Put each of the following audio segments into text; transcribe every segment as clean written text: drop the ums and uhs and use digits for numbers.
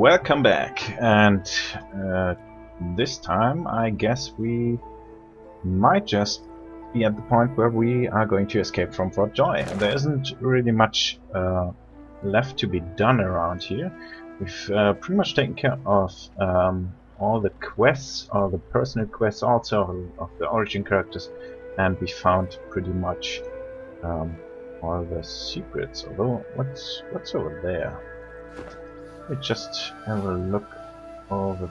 Welcome back, and this time I guess we might just be at the point where we are going to escape from Fort Joy. There isn't really much left to be done around here. We've pretty much taken care of all the quests, all the personal quests also of the origin characters, and we found pretty much all the secrets. Although, what's over there? Let me just have a look over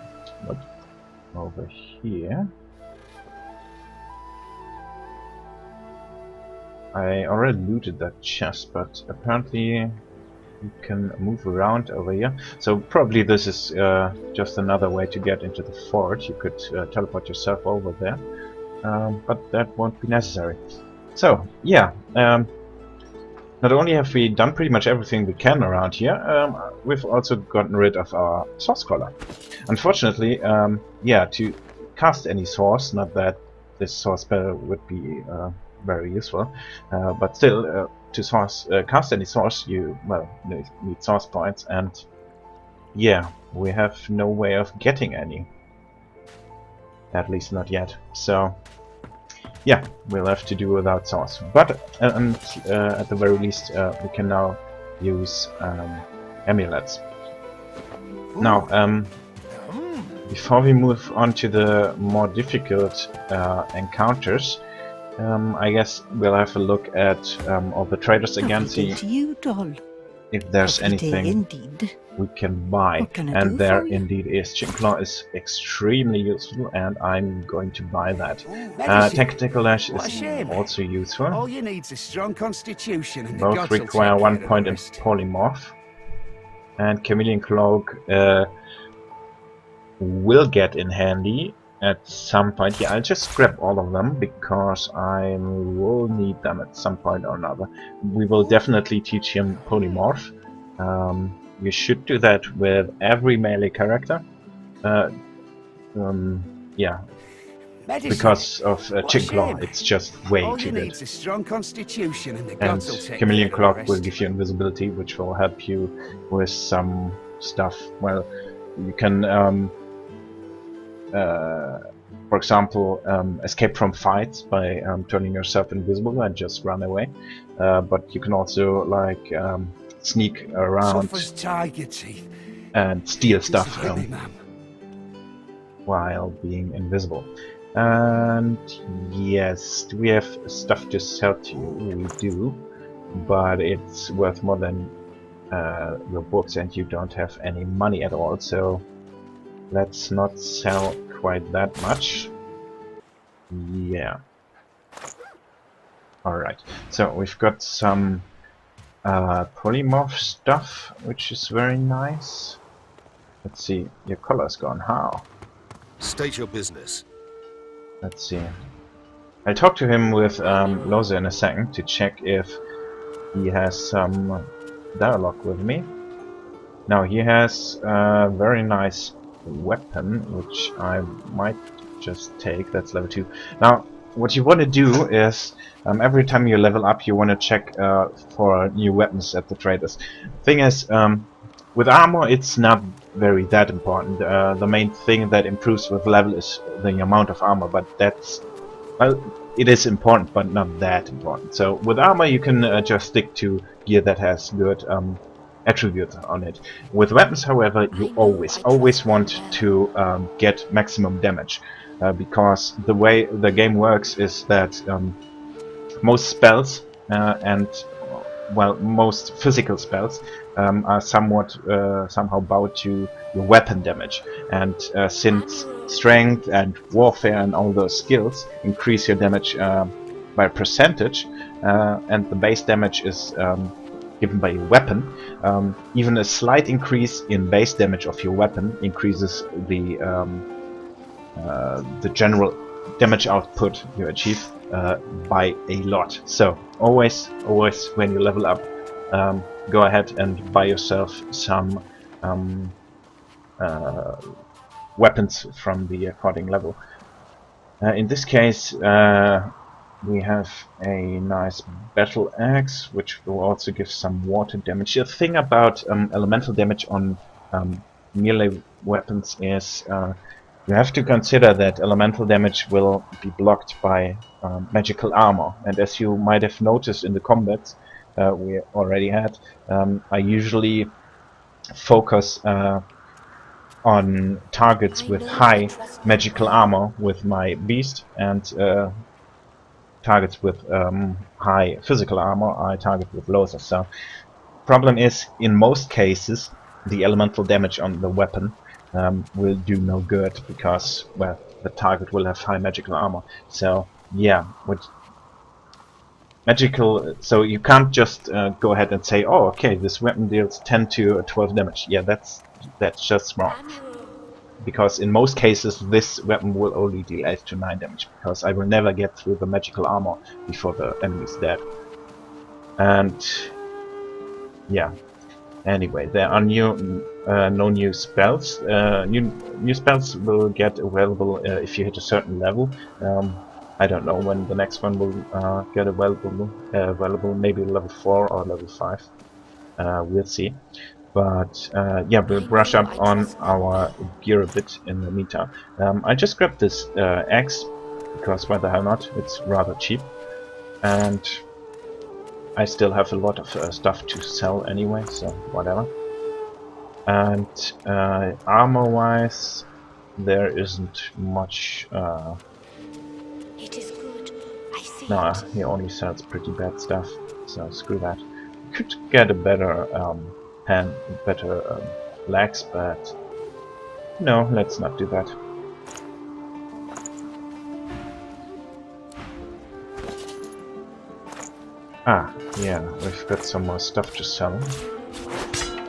here. I already looted that chest, but apparently you can move around over here. So probably this is just another way to get into the fort. You could teleport yourself over there, but that won't be necessary. So yeah. Not only have we done pretty much everything we can around here, we've also gotten rid of our source collar. Unfortunately, yeah, to cast any source, not that this source spell would be very useful, but still, to cast any source, you, well, need source points, and yeah, we have no way of getting any. At least not yet. So yeah, we'll have to do without source. But at the very least, we can now use amulets. Now, before we move on to the more difficult encounters, I guess we'll have a look at all the traders again, see if there's anything we can buy. And there indeed is. Chinclaw is extremely useful, and I'm going to buy that. Tactical Lash is also useful. All you need's a strong constitution, and both require 1 point in polymorph. And Chameleon Cloak will get in handy at some point. Yeah, I'll just grab all of them because I will need them at some point or another. We will definitely teach him polymorph. You should do that with every melee character. Yeah, because of Chinclaw, it's just way too good. A strong constitution, and Chameleon Cloak will give you invisibility, which will help you with some stuff. Well, you can, for example, escape from fights by turning yourself invisible and just run away. But you can also, like, sneak around and steal stuff while being invisible. And yes, do we have stuff to sell to you? We do, but it's worth more than your books, and you don't have any money at all, so let's not sell quite that much. Yeah. Alright, so we've got some polymorph stuff, which is very nice. Let's see, your color's gone. How? State your business. Let's see. I'll talk to him with Lohse in a second to check if he has some dialogue with me. Now he has a very nice weapon, which I might just take. That's level 2. Now, what you want to do is, every time you level up, you want to check for new weapons at the traders. Thing is, with armor, it's not very that important. The main thing that improves with level is the amount of armor, but that's, well, it is important, but not that important. So with armor, you can just stick to gear that has good attributes on it. With weapons, however, you always want to get maximum damage. Because the way the game works is that most spells and, well, most physical spells are somewhat somehow bound to your weapon damage, and since strength and warfare and all those skills increase your damage by a percentage, and the base damage is given by your weapon, even a slight increase in base damage of your weapon increases the general damage output you achieve by a lot. So always when you level up, go ahead and buy yourself some weapons from the according level. In this case, we have a nice battle axe, which will also give some water damage. The thing about elemental damage on melee weapons is you have to consider that elemental damage will be blocked by magical armor. And as you might have noticed in the combats we already had, I usually focus on targets with high magical armor with my beast, and targets with high physical armor I target with Lohse. So problem is, in most cases the elemental damage on the weapon will do no good, because, well, the target will have high magical armor. So yeah, so you can't just go ahead and say, oh, okay, this weapon deals 10 to 12 damage. Yeah, that's just wrong, because in most cases this weapon will only deal 8 to 9 damage, because I will never get through the magical armor before the enemy is dead. And yeah, anyway, there are no new spells. New spells will get available if you hit a certain level. I don't know when the next one will get available, maybe level 4 or level 5. We'll see. But yeah, we'll brush up on our gear a bit in the meantime. I just grabbed this axe, because why the hell not? It's rather cheap. And I still have a lot of stuff to sell anyway, so whatever. And armor-wise, there isn't much. It is good. I see. No, he only sells pretty bad stuff, so screw that. Could get a better legs, but no, let's not do that. Ah, yeah, we've got some more stuff to sell.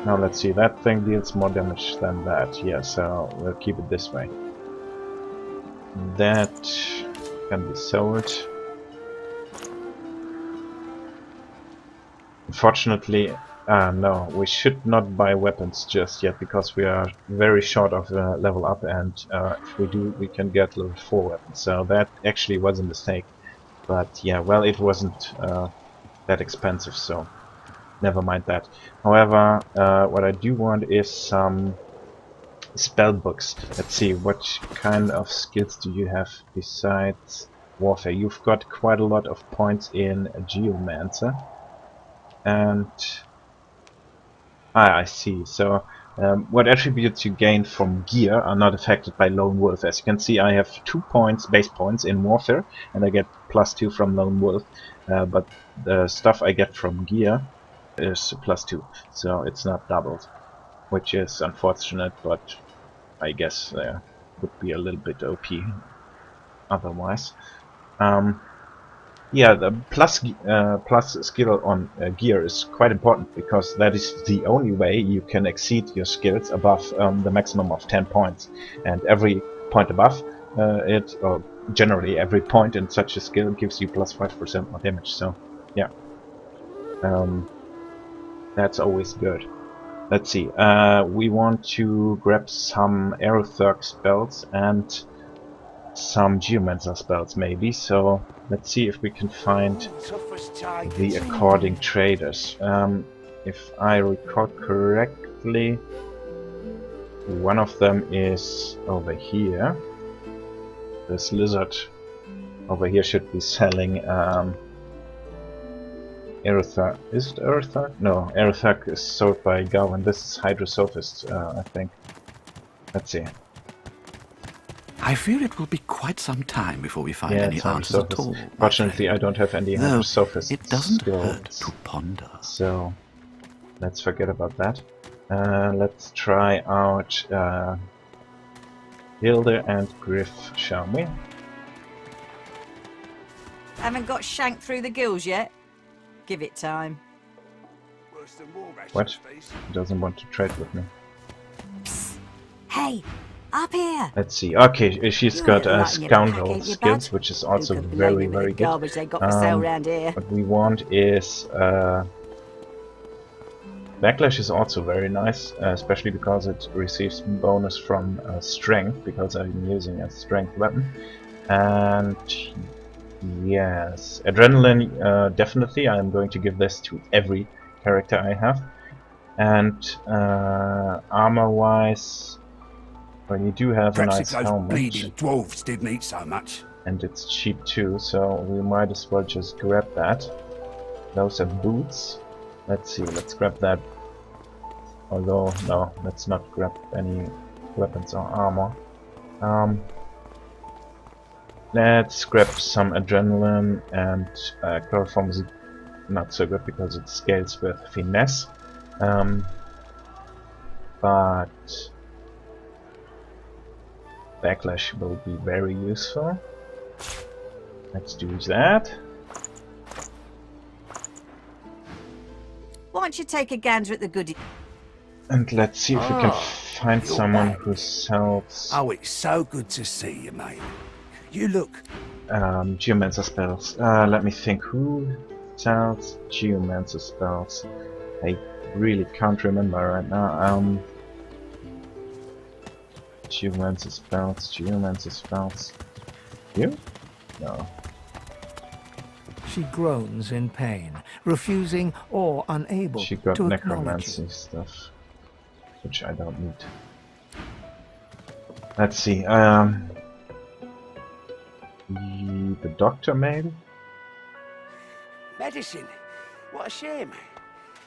Now let's see, that thing deals more damage than that. Yeah, so we'll keep it this way. That can be sold. Unfortunately, no, we should not buy weapons just yet, because we are very short of level up, and if we do, we can get level 4 weapons. So that actually was a mistake. But yeah, well, it wasn't that expensive, so never mind that. However, what I do want is some spell books. Let's see, what kind of skills do you have besides warfare? You've got quite a lot of points in Geomancer. And I see. So what attributes you gain from gear are not affected by Lone Wolf. As you can see, I have 2 points, base points in warfare, and I get +2 from Lone Wolf. But the stuff I get from gear is +2, so it's not doubled, which is unfortunate, but I guess would be a little bit OP otherwise. Yeah, the plus skill on gear is quite important, because that is the only way you can exceed your skills above the maximum of 10 points. And every point above it, or generally every point in such a skill, gives you +5% more damage. So, yeah, that's always good. Let's see. We want to grab some Aerotherk spells and some Geomancer spells, maybe. So let's see if we can find the according traders. If I recall correctly, one of them is over here. This lizard over here should be selling Aerotherk. Is it Aerotherk? No, Aerotherk is sold by Gawain. This is Hydrosophist, I think. Let's see. I fear it will be quite some time before we find any it's answers at all. Fortunately, I don't have any Though Hydrosophist it doesn't skills, hurt to ponder. so let's forget about that. Let's try out Hilde and Griff, shall we? Haven't got shanked through the gills yet? Give it time. What? He doesn't want to trade with me. Psst. Hey, up here! Let's see. Okay, she's You got little nut in your scoundrel pack, ain't you, skills, bud? which is also Who can blame very, him with very the good. garbage they got for sale round here. What we want is Backlash is also very nice, especially because it receives bonus from strength, because I'm using a strength weapon. And yes, Adrenaline, definitely. I'm going to give this to every character I have. And armor-wise, well, you do have a Perhaps nice if those helmet, bleeding dwarves didn't eat so much. and it's cheap too, so we might as well just grab that. Those are boots. Let's see, let's grab that. Although, no, let's not grab any weapons or armor. Let's grab some adrenaline, and chloroform is not so good because it scales with finesse. But backlash will be very useful. Let's do that. Why don't you take a gander at the goodie? And let's see if we can find you're someone back. who sells Oh, it's so good to see you, mate. You look... geomancer spells. Let me think. Who sells geomancer spells? I really can't remember right now. Geomancer spells. You? No. She groans in pain, refusing or unable She got to acknowledge necromancy stuff, which I don't need. Let's see. The doctor maybe? Medicine. What a shame.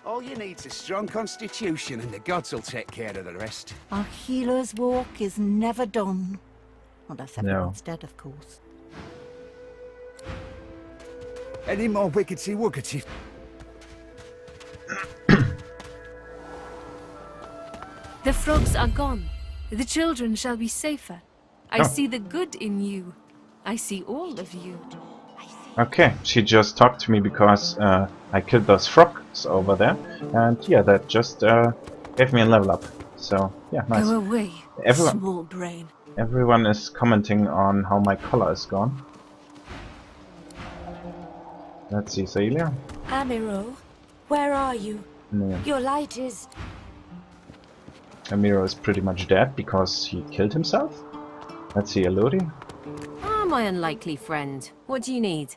All you need's a strong constitution and the gods will take care of the rest. Our healer's walk is never done. Unless everyone's dead, of course. Any more wickety-wookety? The frogs are gone. The children shall be safer. I see the good in you. I see all of you. Okay, she just talked to me because I killed those frogs over there, and yeah, that just gave me a level up. So yeah, nice. Go away, small brain. Everyone is commenting on how my color is gone. Let's see, Celia. Amiro, where are you? No. Your light is... Amiro is pretty much dead because he killed himself. Let's see, Elodie. Ah, my unlikely friend. What do you need?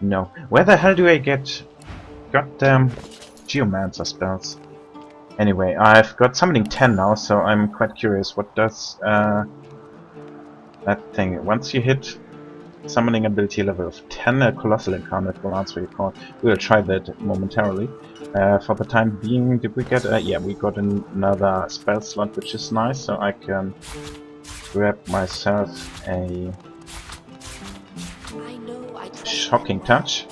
No. Where the hell do I get goddamn geomancer spells? Anyway, I've got summoning 10 now, so I'm quite curious. What does that thing? Once you hit summoning ability level of 10, a colossal incarnate will answer your call. We'll try that momentarily. For the time being, did we get yeah, we got another spell slot, which is nice, so I can grab myself a shocking touch.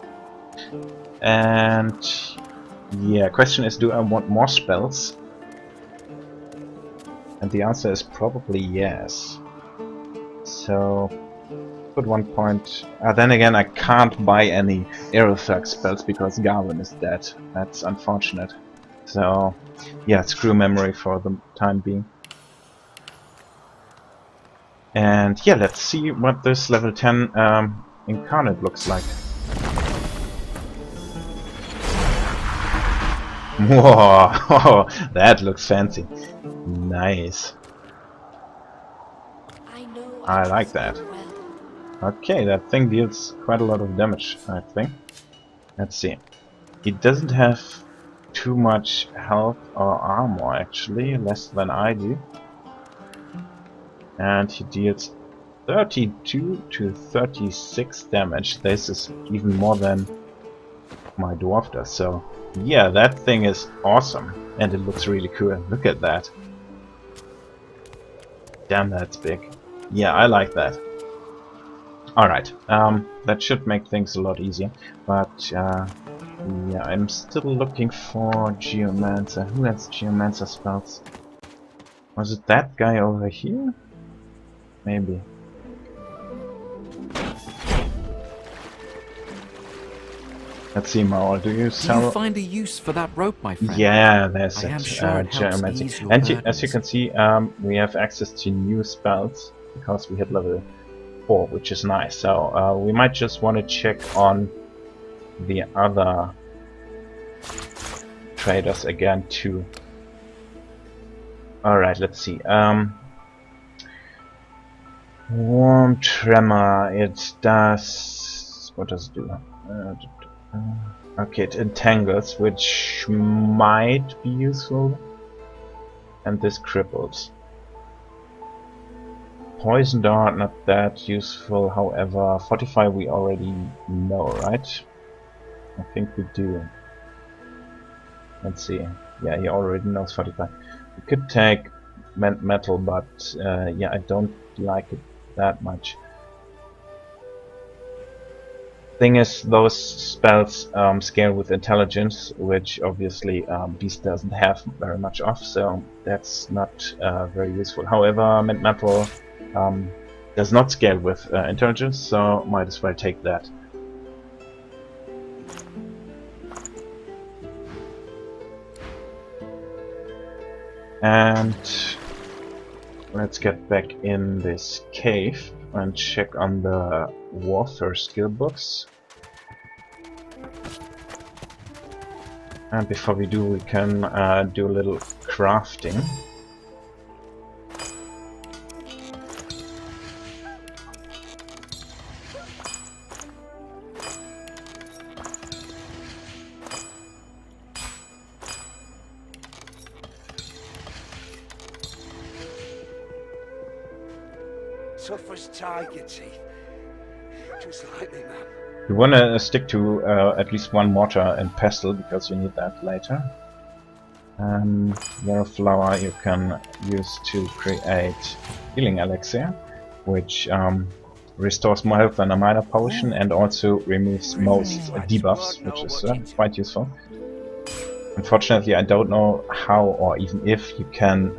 And yeah, question is, do I want more spells? And the answer is probably yes. So put 1 point. Then again, I can't buy any Aerotherk spells because Garvin is dead. That's unfortunate. So yeah, screw memory for the time being. And yeah, let's see what this level 10 incarnate looks like. Whoa, that looks fancy. Nice. I like that. Okay, that thing deals quite a lot of damage, I think. Let's see. He doesn't have too much health or armor, actually, less than I do. And he deals 32 to 36 damage. This is even more than my dwarf does, so yeah, that thing is awesome. And it looks really cool. Look at that. Damn, that's big. Yeah, I like that. Alright, that should make things a lot easier, but yeah, I'm still looking for Geomancer. Who has Geomancer spells? Was it that guy over here? Maybe. Let's see, Maul, do you sell... Do you find a use for that rope, my friend? Yeah, there's I it. am sure it helps Geomancy. ease your And burdens. as you can see, we have access to new spells because we hit level 4, which is nice. So we might just want to check on the other traders again too. Alright, let's see. Warm Tremor, it does... what does it do? Okay, it entangles, which might be useful. And this cripples. Poison dart, not that useful, however. Fortify we already know, right? I think we do. Let's see. Yeah, he already knows Fortify. We could take metal, but yeah, I don't like it that much. Thing is, those spells scale with intelligence, which obviously Beast doesn't have very much of, so that's not very useful. However, metal does not scale with intelligence, so might as well take that. And let's get back in this cave and check on the warfare skill books. And before we do, we can do a little crafting. Tough as tiger teeth. Just like me, man. You wanna stick to at least one mortar and pestle, because you need that later. Yellow flower you can use to create healing elixir, which restores more health than a minor potion and also removes most debuffs, which is quite useful. Unfortunately, I don't know how or even if you can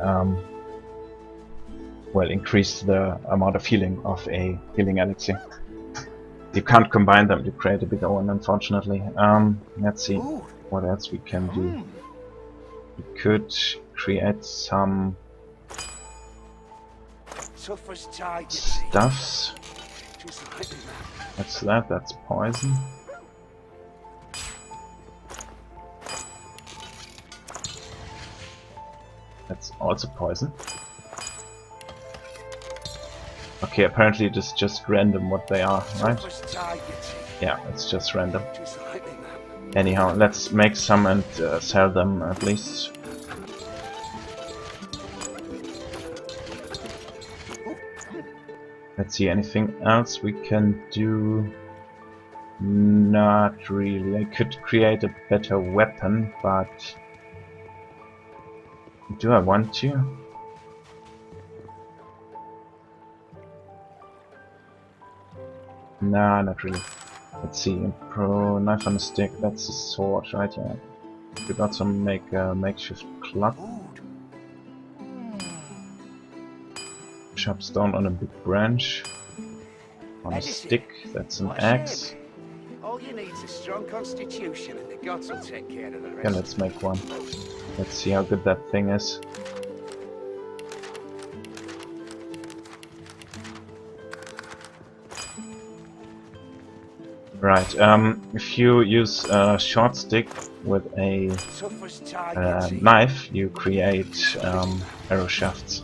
well, increase the amount of healing of a healing elixir. You can't combine them to create a bigger one, unfortunately. Let's see what else we can do. We could create some stuffs. What's that? That's poison. That's also poison. Okay, apparently it is just random what they are, right? Yeah, it's just random. Anyhow, let's make some and sell them at least. Let's see, anything else we can do? Not really. I could create a better weapon, but do I want to? Nah, not really. Let's see, pro knife on a stick, that's a sword, right? Yeah. We got some make a makeshift club. Sharp stone on a big branch. On a stick, that's an axe. All you need is a strong constitution and the gods will take care of the rest. Yeah, let's make one. Let's see how good that thing is. Right, if you use a short stick with a knife, you create arrow shafts.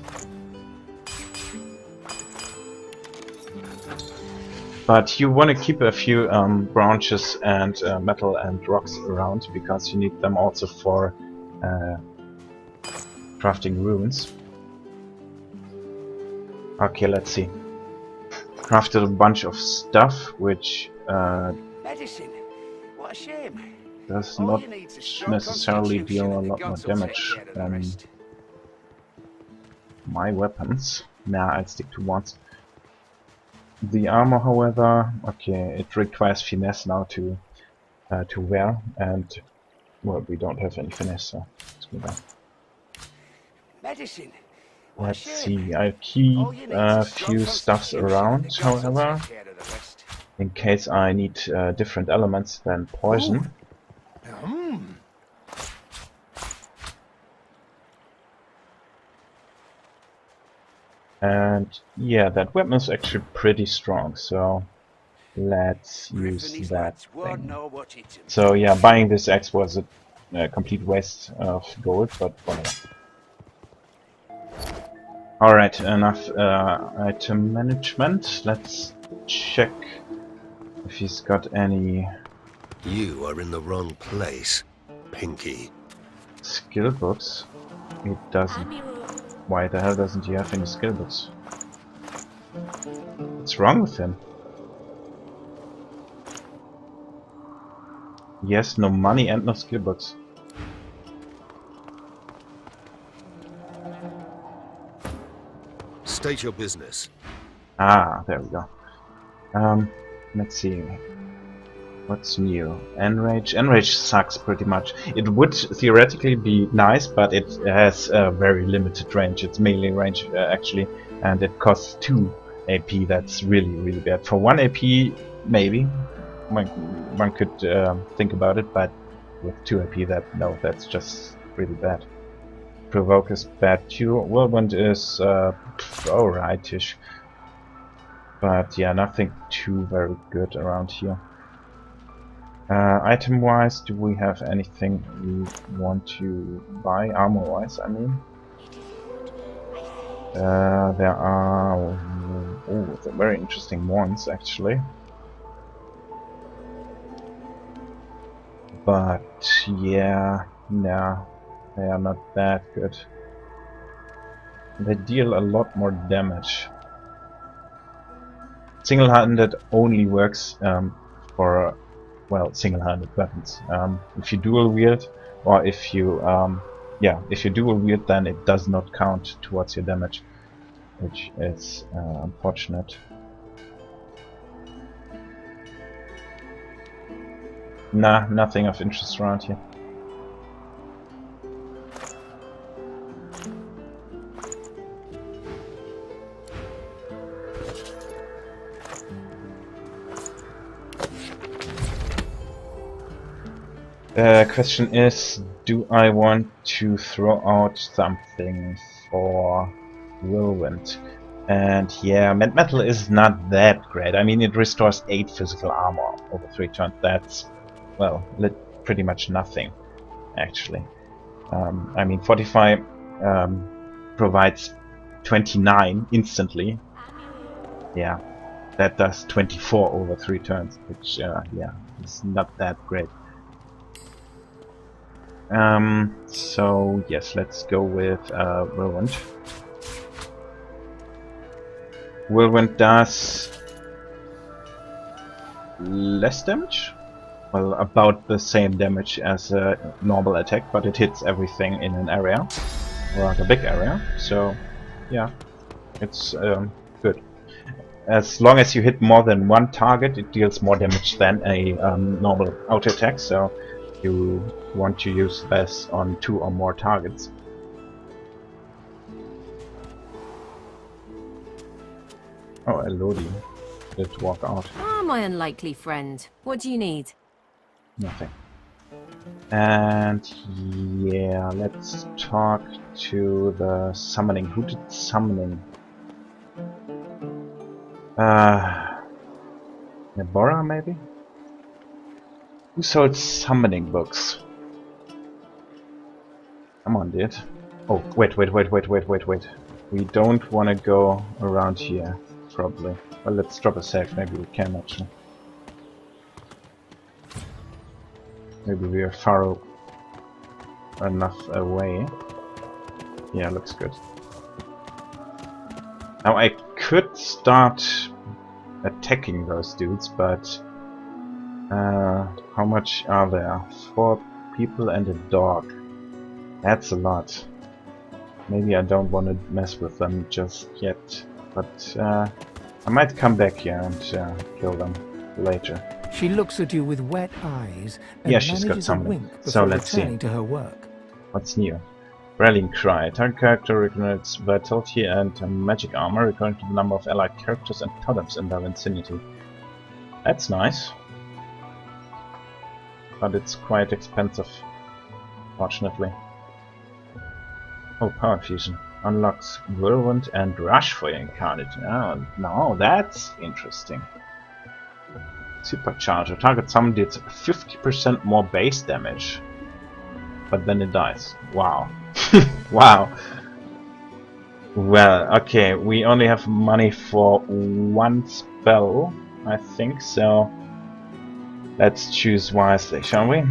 But you want to keep a few branches and metal and rocks around, because you need them also for crafting runes. Okay, let's see. Crafted a bunch of stuff, which medicine. What a shame. does not necessarily deal a lot more damage than my weapons. Nah, I'll stick to ones. The armor, however, okay, it requires finesse now to wear, and well, we don't have any finesse, so let's go back. Medicine. Let's see, I'll keep a few stuffs around, however, in case I need different elements than poison. And yeah, that weapon is actually pretty strong, so let's use that thing. So yeah, buying this axe was a complete waste of gold, but whatever. Alright, enough item management. Let's check if he's got any You are in the wrong place, Pinky. Skill books? He doesn't. Why the hell doesn't he have any skill books? What's wrong with him? He has no money and no skill books. State your business. Ah, there we go. Let's see. What's new? Enrage. Enrage sucks pretty much. It would theoretically be nice, but it has a very limited range. It's melee range actually, and it costs 2 AP. That's really bad. For 1 AP, maybe one could think about it, but with 2 AP, that's just really bad. Provoke is bad too. Whirlwind is alrightish, but yeah, nothing too very good around here. Item-wise, do we have anything we want to buy? Armor-wise, I mean. There are very interesting ones actually, but yeah, no, they are not that good. They deal a lot more damage. Single-handed only works for, well, single-handed weapons. If you dual wield, or if you if you dual wield, then it does not count towards your damage, which is unfortunate. Nah, nothing of interest around here. Question is, do I want to throw out something for Whirlwind? And yeah, Metal is not that great. I mean, it restores 8 physical armor over 3 turns. That's, well, pretty much nothing, actually. I mean, Fortify provides 29 instantly. Yeah, that does 24 over 3 turns, which, yeah, is not that great. So yes, let's go with Whirlwind. Whirlwind does less damage? Well, about the same damage as a normal attack, but it hits everything in an area, or like a big area, so yeah, it's good. As long as you hit more than 1 target, it deals more damage than a normal auto attack, so you want to use this on 2 or more targets. Oh, Elodie did walk out. Ah, my unlikely friend. What do you need? Nothing. And yeah, let's talk to the summoning. Who did summoning? Nebora maybe? Who sold summoning books? Come on, dude. Oh, wait. We don't want to go around here, probably. Well, let's drop a sec. Maybe we can, actually. Maybe we are far enough away. Yeah, looks good. Now, I could start attacking those dudes, but how much are there? 4 people and a dog. That's a lot. Maybe I don't want to mess with them just yet, but I might come back here and kill them later. She looks at you with wet eyes and Yeah, she's got manages a something. wink So before let's see. returning to her work. What's new? Rallying Cry. Target character regenerates vitality and magic armor according to the number of allied characters and totems in their vicinity. That's nice. But it's quite expensive, fortunately. Oh, Power Fusion. Unlocks Whirlwind and Rush for your Incarnate. Oh, no, that's interesting. Supercharger. Target summon deals 50% more base damage. But then it dies. Wow. Wow. Well, okay, we only have money for 1 spell, I think, so Let's choose wisely, shall we?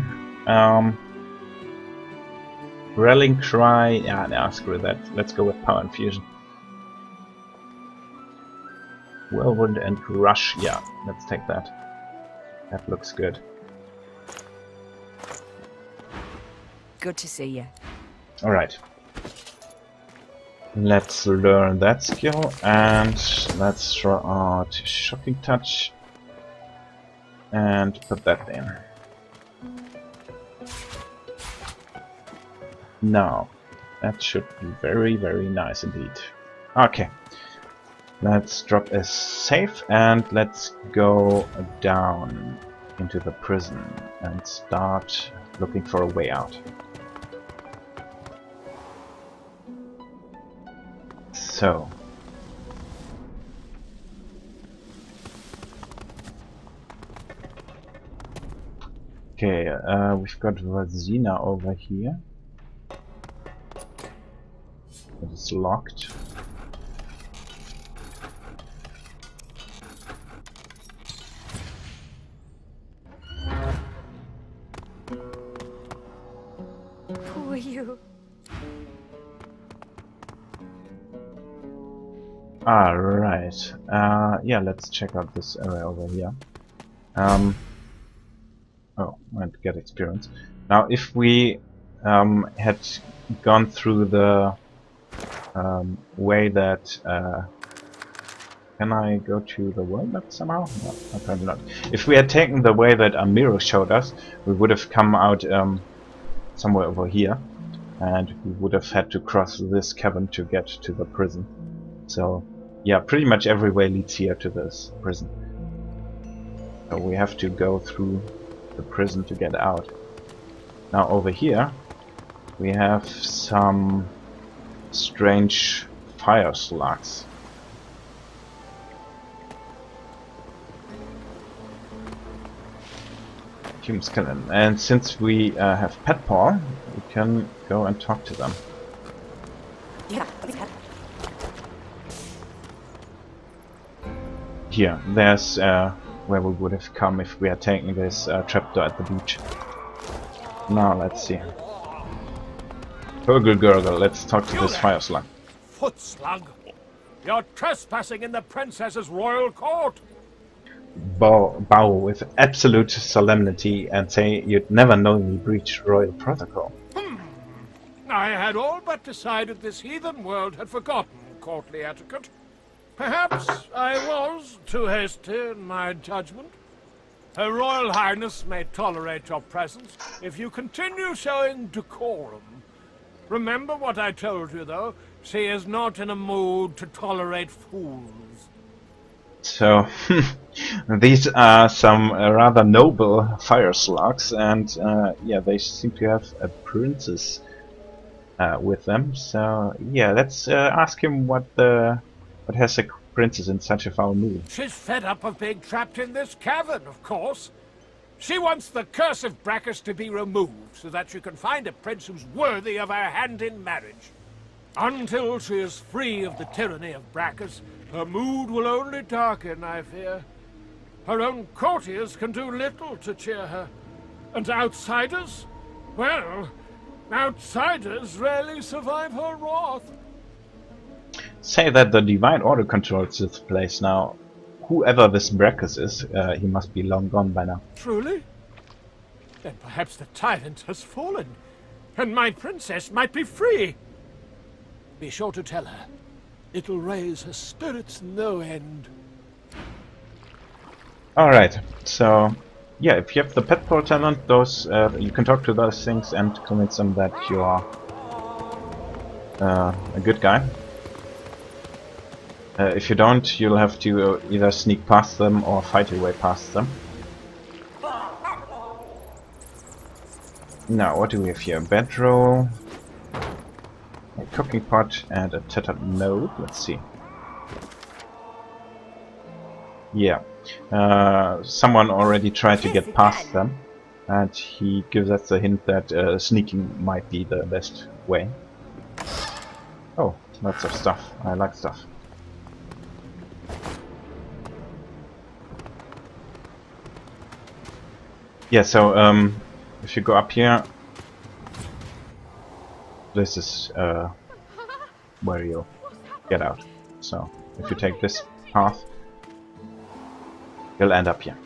Rallying Cry. Yeah, no, screw that. Let's go with Power Infusion. Whirlwind and Rush. Yeah, let's take that. That looks good. Good to see you. Alright. Let's learn that skill and let's throw out Shocking Touch and put that in. Now, that should be very, very nice indeed. Okay. Let's drop a save and let's go down into the prison and start looking for a way out. So. Okay, we've got Vazina over here. It is locked. Who are you? Alright. Yeah, let's check out this area over here. Oh, and get experience. Now, if we had gone through the way that... can I go to the world map somehow? No, apparently not. If we had taken the way that Amiro showed us, we would have come out somewhere over here. And we would have had to cross this cavern to get to the prison. So, yeah, pretty much every way leads here to this prison. So we have to go through the prison to get out. Now over here we have some strange fire slugs. Human skeleton. And since we have pet paw, we can go and talk to them. Yeah. Here, there's where we would have come if we had taken this trapdoor at the beach. Now let's see. Gurgle gurgle, let's talk to this fire slug. Foot slug! You're trespassing in the princess's royal court! Bow with absolute solemnity and say you'd never knowingly breach royal protocol. I had all but decided this heathen world had forgotten courtly etiquette. Perhaps I was too hasty in my judgment. Her Royal Highness may tolerate your presence if you continue showing decorum. Remember what I told you, though. She is not in a mood to tolerate fools. So, these are some rather noble fire slugs, and yeah, they seem to have a princess with them. So, yeah, let's ask him what has a princess in such a foul mood. She's fed up of being trapped in this cavern, of course. She wants the curse of Brachus to be removed so that she can find a prince who's worthy of her hand in marriage. Until she is free of the tyranny of Brachus, her mood will only darken, I fear. Her own courtiers can do little to cheer her. And outsiders? Well, outsiders rarely survive her wrath. Say that the Divine Order controls this place now. Whoever this Brachus is, he must be long gone by now. Truly? Then perhaps the tyrant has fallen, and my princess might be free. Be sure to tell her. It'll raise her spirits no end. Alright, so yeah, if you have the pet paw talent, those you can talk to those things and convince them that you are a good guy. If you don't, you'll have to either sneak past them or fight your way past them. Now, what do we have here? A bedroll, a cooking pot, and a tattered note. Let's see. Yeah, someone already tried to get past them, and he gives us a hint that sneaking might be the best way. Oh, lots of stuff. I like stuff. Yeah, so if you go up here, this is where you'll get out. So if you take this path, you'll end up here.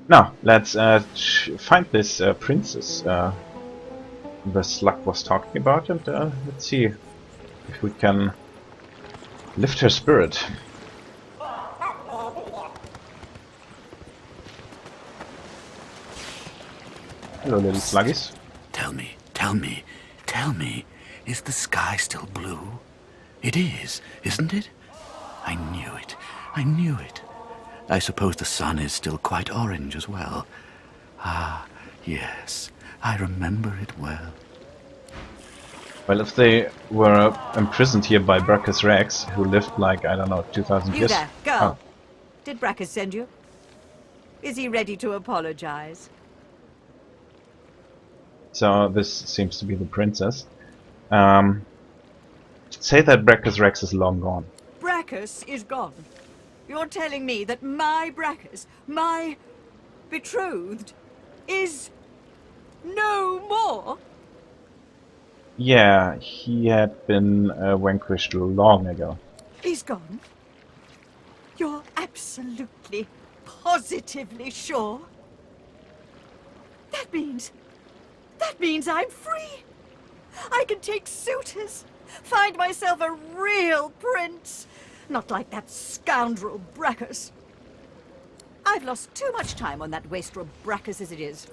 Now let's find this princess the slug was talking about, and let's see if we can lift her spirit. Hello, little sluggies. Tell me, is the sky still blue? It is, isn't it? I knew it. I suppose the sun is still quite orange as well. Ah, yes, I remember it well. Well, if they were imprisoned here by Brachus Rex, who lived like, I don't know, 2,000 You years... there, girl. Oh. Did Brachus send you? Is he ready to apologize? So this seems to be the princess. Say that Brachus Rex is long gone. Brachus is gone. You're telling me that my Brachus, my betrothed, is no more? Yeah, he had been vanquished long ago. He's gone? You're absolutely, positively sure? That means I'm free. I can take suitors, find myself a real prince, not like that scoundrel Brachus. I've lost too much time on that wastrel Brachus as it is.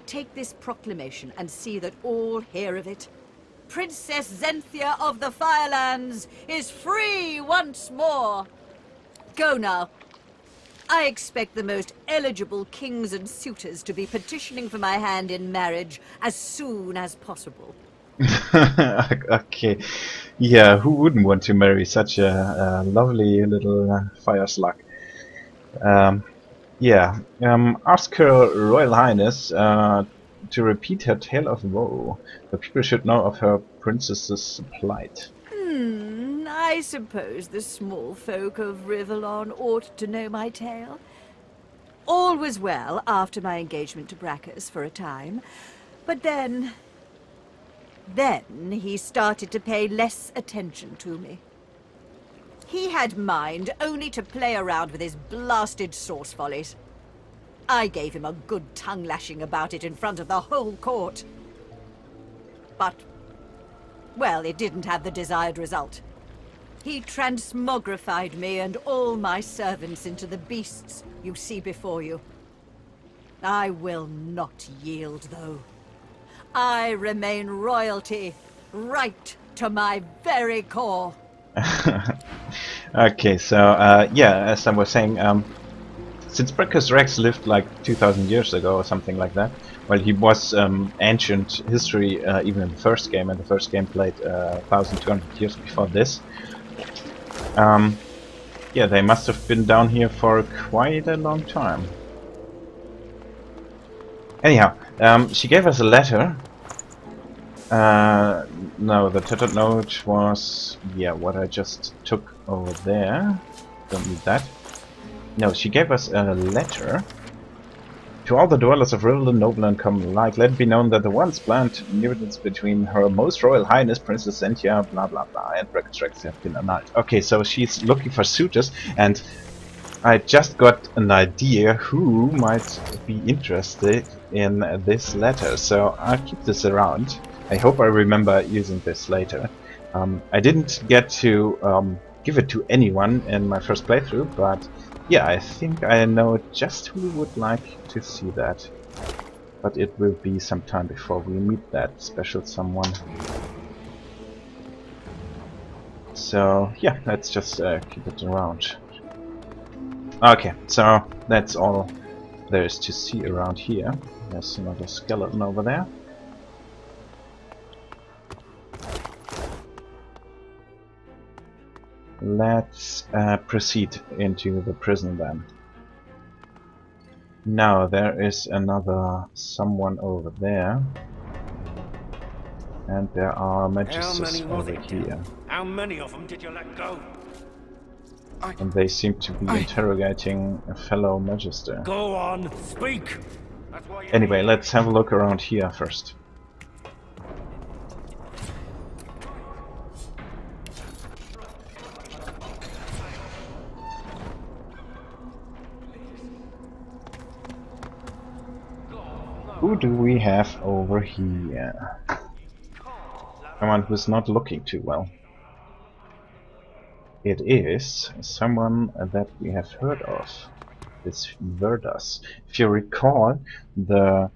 Take this proclamation and see that all hear of it. Princess Zenthia of the Firelands is free once more. Go now. I expect the most eligible kings and suitors to be petitioning for my hand in marriage as soon as possible. Okay. Yeah, who wouldn't want to marry such a lovely little fire slug? Yeah. Ask Her Royal Highness to repeat her tale of woe. The people should know of her princess's plight. I suppose the small folk of Rivellon ought to know my tale. All was well after my engagement to Brachus for a time, but then he started to pay less attention to me. He had mind only to play around with his blasted sauce follies. I gave him a good tongue-lashing about it in front of the whole court. But, well, it didn't have the desired result. He transmogrified me and all my servants into the beasts you see before you. I will not yield, though. I remain royalty, right to my very core. Okay, so, yeah, as I was saying, since Brachus Rex lived like 2,000 years ago or something like that, well, he was ancient history even in the first game, and the first game played 1,200 years before this. Yeah, they must have been down here for quite a long time. Anyhow, she gave us a letter. No, the tattered note was, yeah, what I just took over there. Don't need that. No, she gave us a letter. To all the dwellers of Rivellon, noble and common alike, let it be known that the once planned unions between Her Most Royal Highness Princess Zenthia, blah blah blah, and Brachus Rex have been annulled. Okay, so she's looking for suitors, and I just got an idea who might be interested in this letter, so I'll keep this around. I hope I remember using this later. I didn't get to give it to anyone in my first playthrough, but yeah, I think I know just who would like to see that. But it will be some time before we meet that special someone. So yeah, let's just keep it around. Okay, so that's all there is to see around here. There's another skeleton over there. Let's proceed into the prison then. Now there is another someone over there, and there are magisters over here. How many of them did you let go? And they seem to be interrogating a fellow magister. Go on, speak. That's Anyway, let's have a look around here first. Who do we have over here? Someone who's not looking too well. It is someone that we have heard of. This Verdas. If you recall, the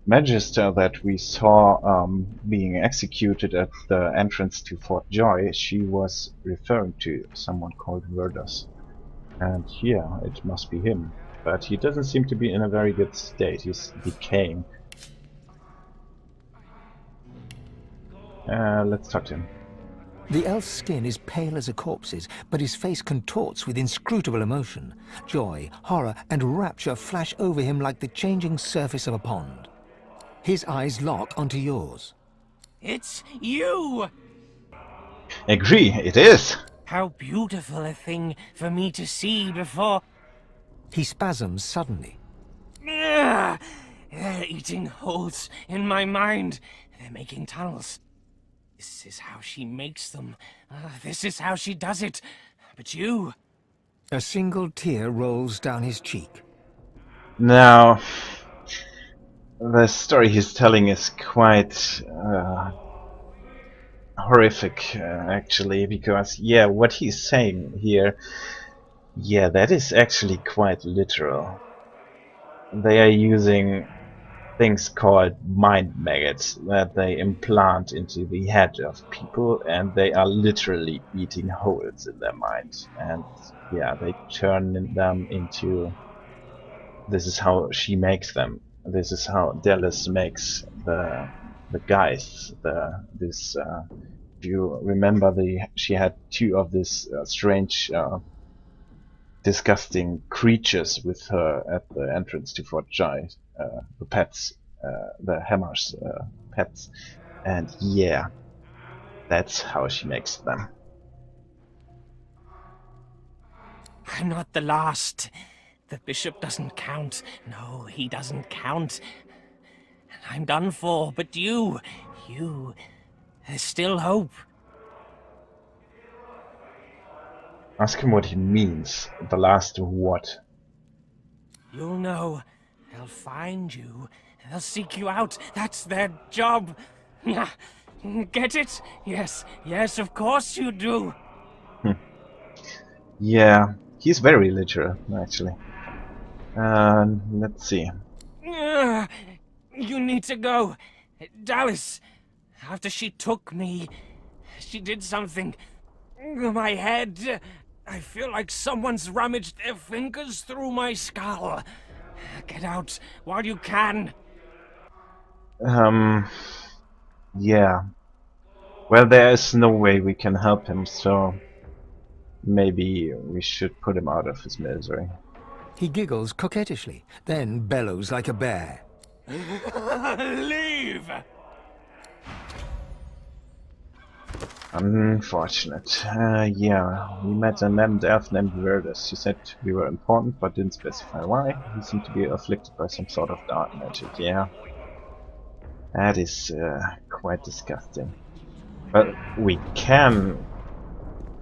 Magister that we saw being executed at the entrance to Fort Joy, she was referring to someone called Verdas. And yeah, it must be him. But he doesn't seem to be in a very good state. He's decaying. Let's talk to him. The elf's skin is pale as a corpse's, but his face contorts with inscrutable emotion. Joy, horror, and rapture flash over him like the changing surface of a pond. His eyes lock onto yours. It's you! Agree, it is! How beautiful a thing for me to see before... He spasms suddenly. They're eating holes in my mind. They're making tunnels. This is how she makes them. This is how she does it. But you... A single tear rolls down his cheek. Now, the story he's telling is quite horrific, actually, because, yeah, what he's saying here, yeah, that is actually quite literal. They are using things called mind maggots that they implant into the head of people, and they are literally eating holes in their mind. And yeah, they turn them into... This is how she makes them. This is how Dallas makes the guys. If you remember, she had two of these strange, disgusting creatures with her at the entrance to Fort Joy. The pets, the Hammer's pets, and yeah, that's how she makes them. I'm not the last. The bishop doesn't count. No, he doesn't count. I'm done for, but you, there's still hope. Ask him what he means. The last of what? You'll know. They'll find you. They'll seek you out. That's their job. Get it? Yes, yes, of course you do. Yeah, he's very literal, actually. Let's see. You need to go. Dallas, after she took me, she did something. My head. I feel like someone's rummaged their fingers through my skull. Get out while you can. Yeah. Well, there is no way we can help him, so maybe we should put him out of his misery. He giggles coquettishly, then bellows like a bear. Leave! Unfortunate. Yeah, we met a named elf named Verdas. She said we were important, but didn't specify why. He seemed to be afflicted by some sort of dark magic, yeah. That is quite disgusting. But we can...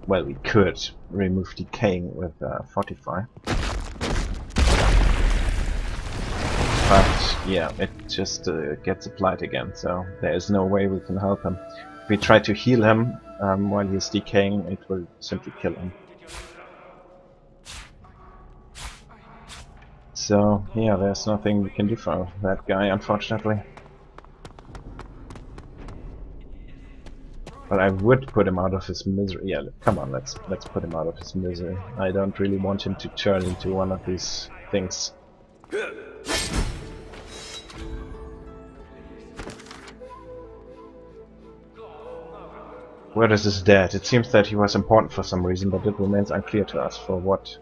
Well, we could remove decaying with Fortify. But yeah, it just gets applied again, so there is no way we can help him. If we try to heal him while he's decaying, it will simply kill him. So yeah, there's nothing we can do for that guy, unfortunately. But I would put him out of his misery. Yeah, come on, let's put him out of his misery. I don't really want him to turn into one of these things. Where is his dad? It seems that he was important for some reason, but it remains unclear to us for what.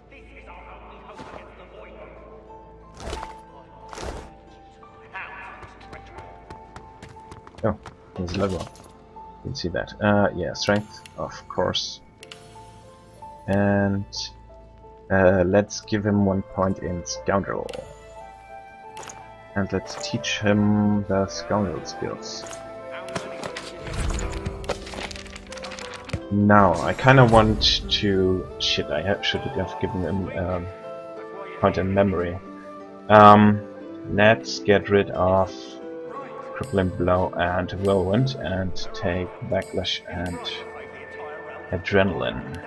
Oh, he's level up. You can see that. Yeah, strength, of course. And let's give him 1 point in Scoundrel. And let's teach him the scoundrel skills. Now, I kinda want to... Shit, should have given him point in memory. Let's get rid of Crippling Blow and Whirlwind and take Backlash and Adrenaline.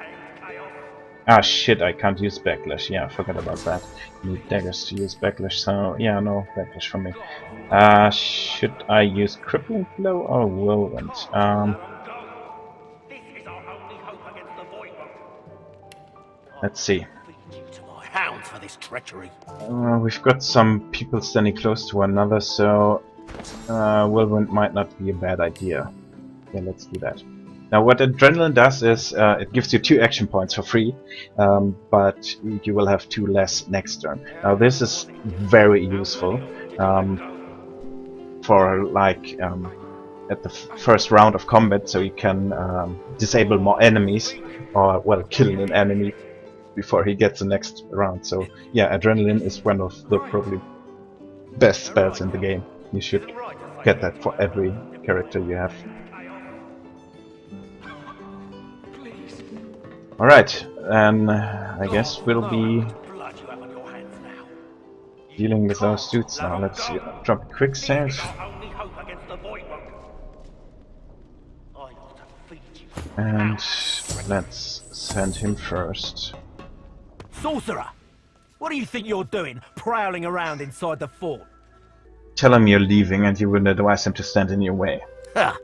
Ah shit, I can't use Backlash. Yeah, I forgot about that. Need daggers to use Backlash, so yeah, no Backlash for me. Should I use Crippling Blow or Whirlwind? Let's see. We've got some people standing close to one another, so Whirlwind might not be a bad idea. Yeah, let's do that. Now what Adrenaline does is it gives you 2 action points for free, but you will have 2 less next turn. Now this is very useful for like at the first round of combat, so you can disable more enemies, or well, kill an enemy before he gets the next round. So yeah, Adrenaline is one of the probably best spells in the game. You should get that for every character you have. Alright, and I guess we'll be dealing with those dudes now. Let's drop a quick save. And let's send him first. Sorcerer! What do you think you're doing, prowling around inside the fort? Tell him you're leaving and you would advise him to stand in your way. Ha!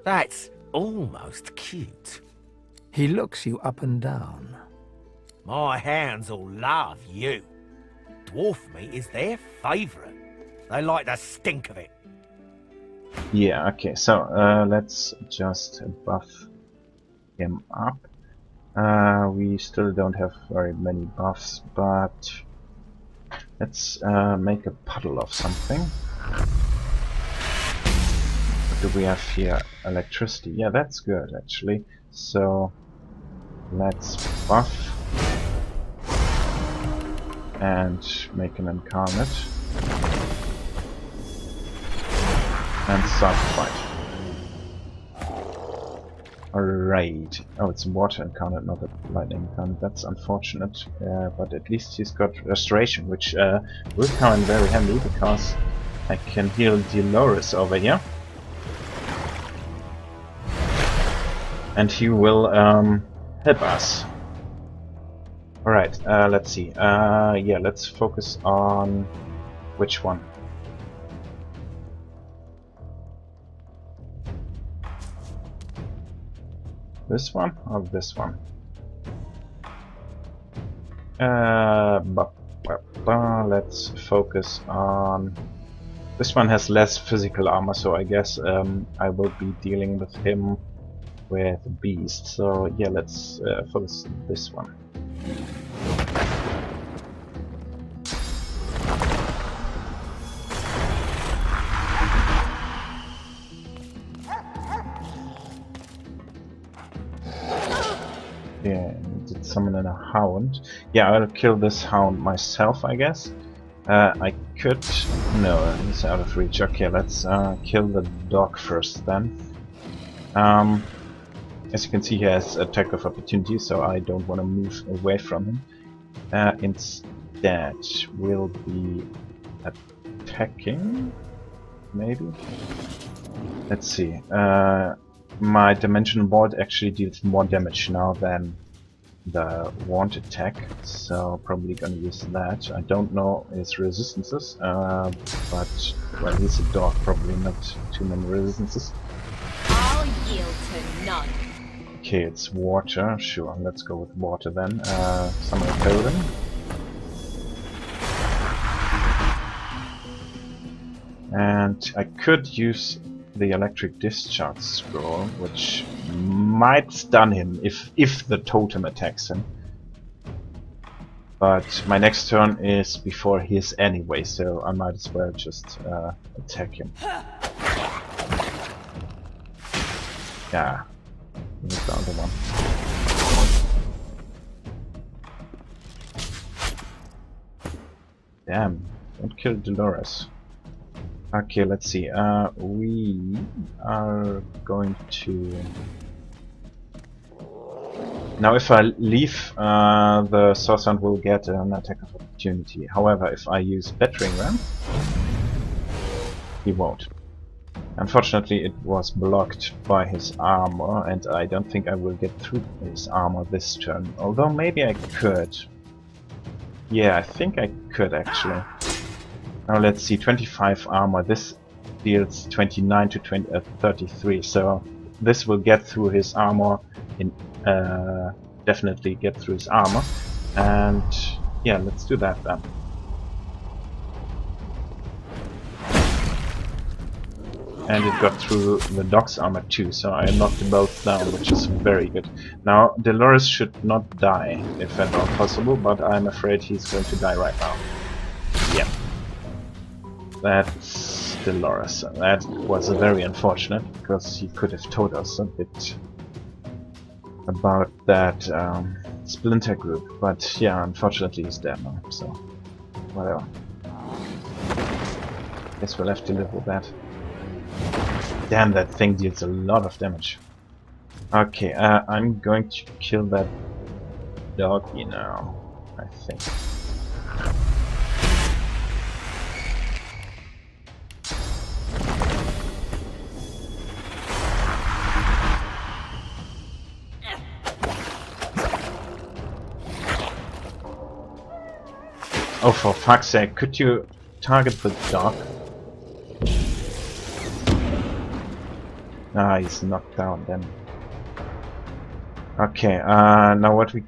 That's almost cute. He looks you up and down. My hounds all love you. Dwarf meat is their favourite. They like the stink of it. Yeah, okay, so let's just buff him up. We still don't have very many buffs, but let's make a puddle of something. What do we have here? Electricity. Yeah, that's good actually. So let's buff and make an incarnate and start the fight. Alright. Oh, it's a water incarnate, not a lightning incarnate. That's unfortunate, but at least he's got restoration, which will come in very handy because I can heal Lohse over here. And he will help us. Alright, let's see. Yeah, let's focus on which one? This one or this one? Let's focus on... This one has less physical armor, so I guess I will be dealing with him with beast. So yeah, let's focus on this one. Yeah, did summon in a hound. Yeah, I'll kill this hound myself, I guess. I could... No, he's out of reach. Okay, let's kill the dog first then. As you can see, he has attack of opportunity, so I don't want to move away from him. Instead, we'll be attacking, maybe? Let's see. My Dimensional Bolt actually deals more damage now than the Wand attack, so probably gonna use that. I don't know his resistances, but, well, he's a dog, probably not too many resistances. I'll yield to none. Okay, it's water. Sure, let's go with water then. Summon a totem. And I could use the electric discharge scroll, which might stun him if the totem attacks him. But my next turn is before his anyway, so I might as well just attack him. Yeah. Here's the other one. Damn, don't kill Dolores. Okay, let's see. We are going to... Now if I leave, the Sorcerer will get an attack of opportunity. However, if I use Battering Ram, he won't. Unfortunately, it was blocked by his armor, and I don't think I will get through his armor this turn. Although maybe I could. Yeah, I think I could actually. Now let's see, 25 armor. This deals 29 to 33, so this will get through his armor. Definitely get through his armor. And yeah, let's do that then. And it got through the dog's armor too, so I knocked them both down, which is very good. Now, Dolores should not die, if at all possible, but I'm afraid he's going to die right now. Yeah. That's Dolores. That was very unfortunate, because he could have told us a bit about that splinter group. But yeah, unfortunately he's dead now, so whatever. Guess we'll have to live with that. Damn, that thing deals a lot of damage. Okay, I'm going to kill that doggy now, I think. Oh, for fuck's sake, could you target the dog? Ah, he's knocked down then. Okay, now what we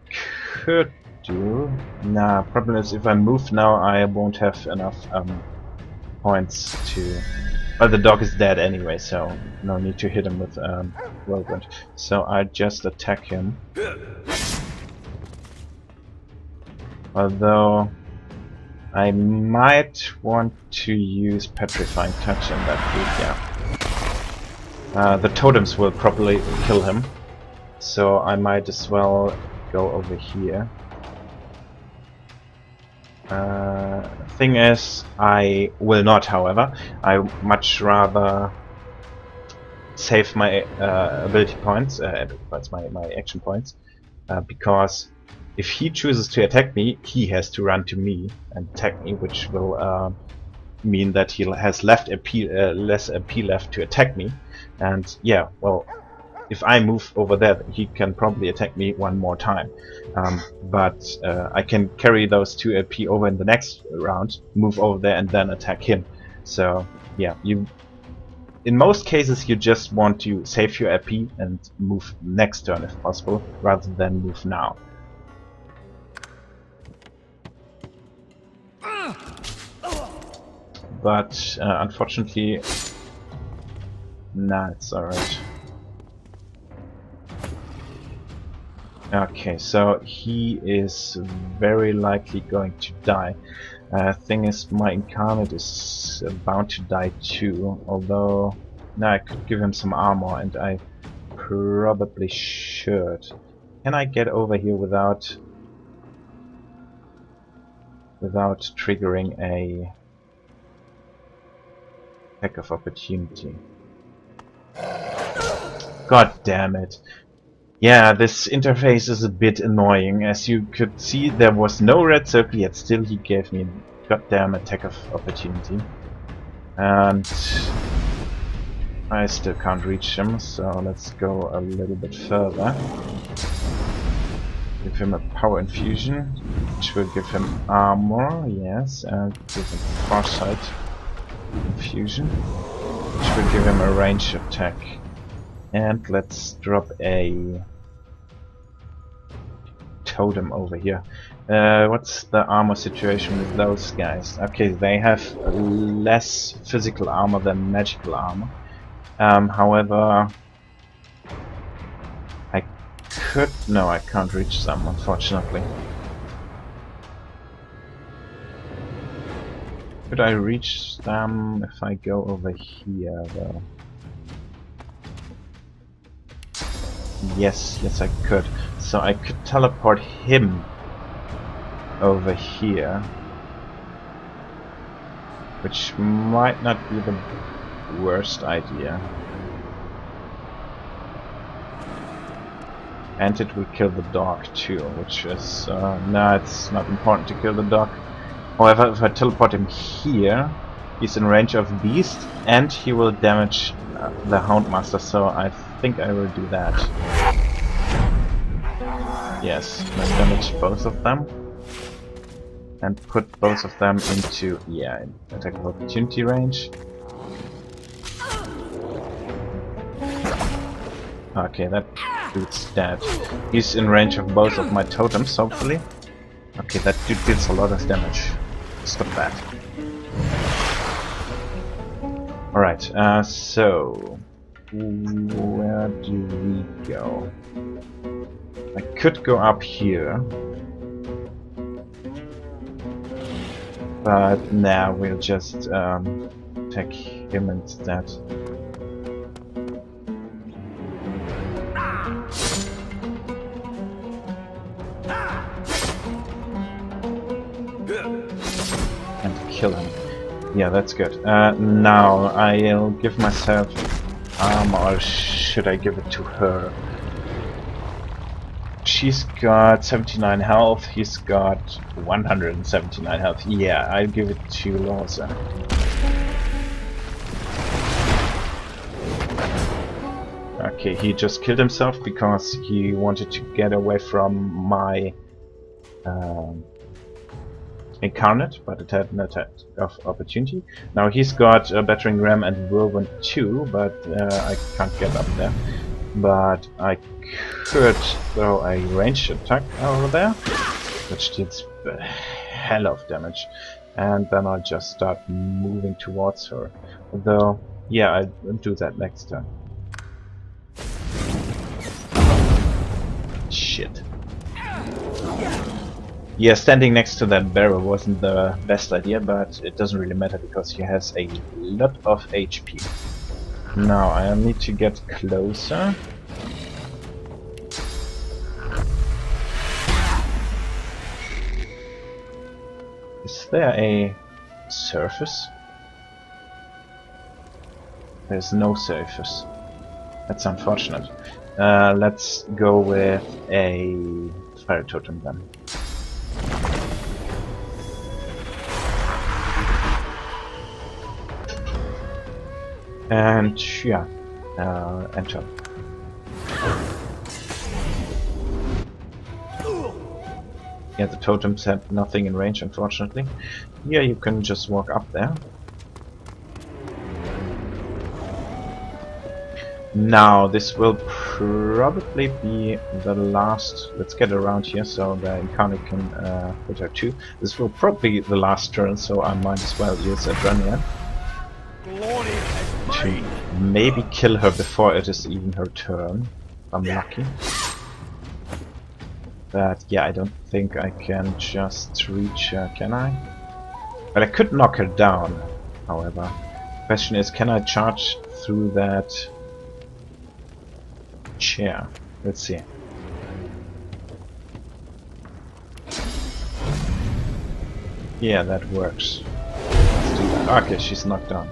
could do... Nah, problem is if I move now I won't have enough points to... Well, the dog is dead anyway, so no need to hit him with whirlwind. So I just attack him. Although I might want to use Petrifying Touch in that group, yeah. The totems will probably kill him, so I might as well go over here. Thing is, I will not, however. I much rather save my ability points, my action points, because if he chooses to attack me, he has to run to me and attack me, which will mean that he has less AP left to attack me. And yeah, well, if I move over there, he can probably attack me one more time. But I can carry those 2 AP over in the next round, move over there, and then attack him. So yeah, in most cases you just want to save your AP and move next turn if possible, rather than move now. But unfortunately, nah, it's alright. Okay, so he is very likely going to die. Thing is, my incarnate is bound to die too, although now I could give him some armor, and I probably should. Can I get over here without triggering a attack of opportunity? God damn it. Yeah, this interface is a bit annoying. As you could see, there was no red circle, yet still he gave me a goddamn attack of opportunity. And I still can't reach him, so let's go a little bit further. Give him a power infusion, which will give him armor, yes, and give him foresight infusion, which will give him a range attack. And let's drop a totem over here. What's the armor situation with those guys? Okay, they have less physical armor than magical armor. However, no, I can't reach them, unfortunately. Could I reach them if I go over here, though? Yes, I could. So I could teleport him over here. which might not be the worst idea. And it will kill the dog too, which is... no, it's not important to kill the dog. However, if I teleport him here, he's in range of Beast, and he will damage the Houndmaster, so I think I will do that. Yes, let's damage both of them. And put both of them into, yeah, attack of opportunity range. Okay, that dude's dead. He's in range of both of my totems, hopefully. Okay, that dude deals a lot of damage. Stop that. Alright, so... where do we go? I could go up here. But nah, we'll just attack him instead. And kill him. Yeah, that's good. Now I'll give myself armor, or should I give it to her? She's got 79 health, he's got 179 health. Yeah, I'll give it to Lohse. Okay, he just killed himself because he wanted to get away from my Incarnate, but it had an attack of opportunity. Now he's got a Battering Ram and Whirlwind too, but I can't get up there. But I could throw a ranged attack over there, which deals a hell of damage, and then I'll just start moving towards her. Although, yeah, I'll do that next turn. Shit. Yeah, standing next to that barrel wasn't the best idea, but it doesn't really matter because he has a lot of HP. Now I need to get closer. Is there a surface? There's no surface. That's unfortunate. Let's go with a fire totem then. And yeah, enter. Yeah, the totems had nothing in range, unfortunately. Yeah, you can just walk up there. Now, this will probably be the last... Let's get around here so the Incarnate can hit her too. This will probably be the last turn, so I might as well use Adrenaline to maybe kill her before it is even her turn. I'm lucky. But yeah, I don't think I can just reach her, can I? But I could knock her down, however. Question is, can I charge through that chair? Let's see. Yeah, that works. Let's do that. Okay, she's knocked down.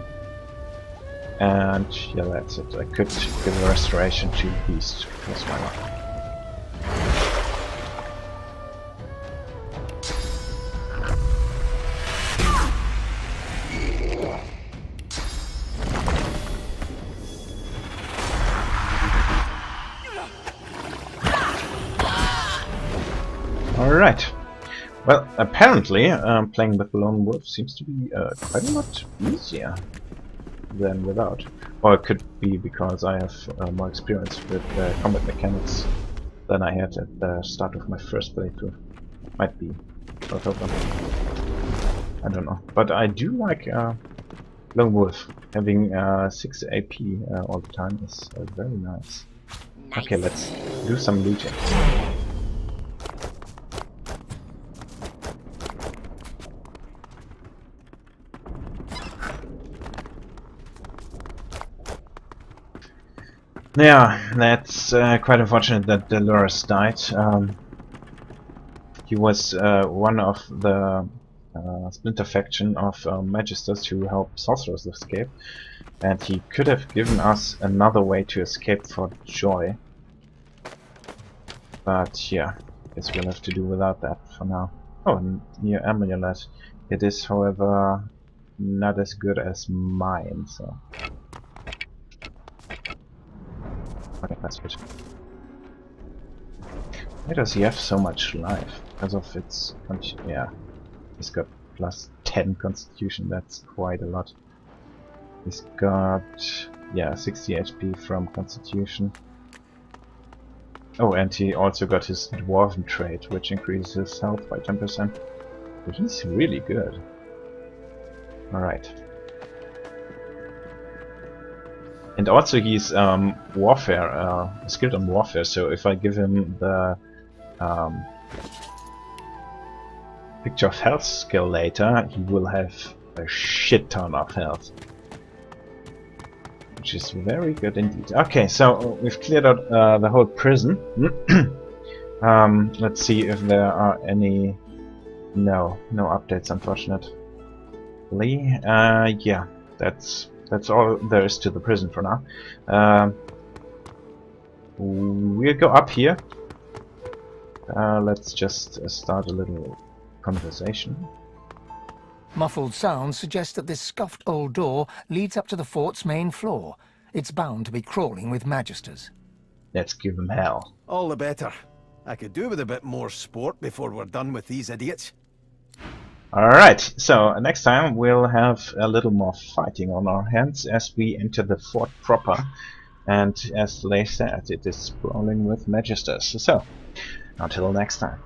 And yeah, that's it. I could give a restoration to Beast, because why not? Alright. Well, apparently playing with the Lone Wolf seems to be quite a lot easier than without. Or it could be because I have more experience with combat mechanics than I had at the start of my first playthrough. Might be both of them. I don't know. But I do like Lone Wolf. Having 6 AP all the time is very nice. Okay, let's do some looting. Yeah, that's quite unfortunate that Dolores died. He was one of the splinter faction of magisters who help sorcerers escape, and he could have given us another way to escape for Joy. But yeah, guess we'll have to do without that for now. Oh, new amulet. It is, however, not as good as mine, so... Okay, that's good. Why does he have so much life? Because of its... yeah, he's got plus 10 constitution, that's quite a lot. He's got... yeah, 60 HP from constitution. Oh, and he also got his dwarven trait, which increases his health by 10%. But he's really good. Alright. And also he's warfare, skilled on warfare, so if I give him the picture of health skill later, he will have a shit ton of health. Which is very good indeed. Okay, so we've cleared out the whole prison. Let's see if there are any... no updates, unfortunately. Yeah, that's all there is to the prison for now. We'll go up here. Let's just start a little conversation. Muffled sounds suggest that this scuffed old door leads up to the fort's main floor. It's bound to be crawling with magisters. Let's give them hell. All the better. I could do with a bit more sport before we're done with these idiots. Alright, so next time we'll have a little more fighting on our hands as we enter the fort proper. And as Lohse said, it is sprawling with magisters. So, until next time.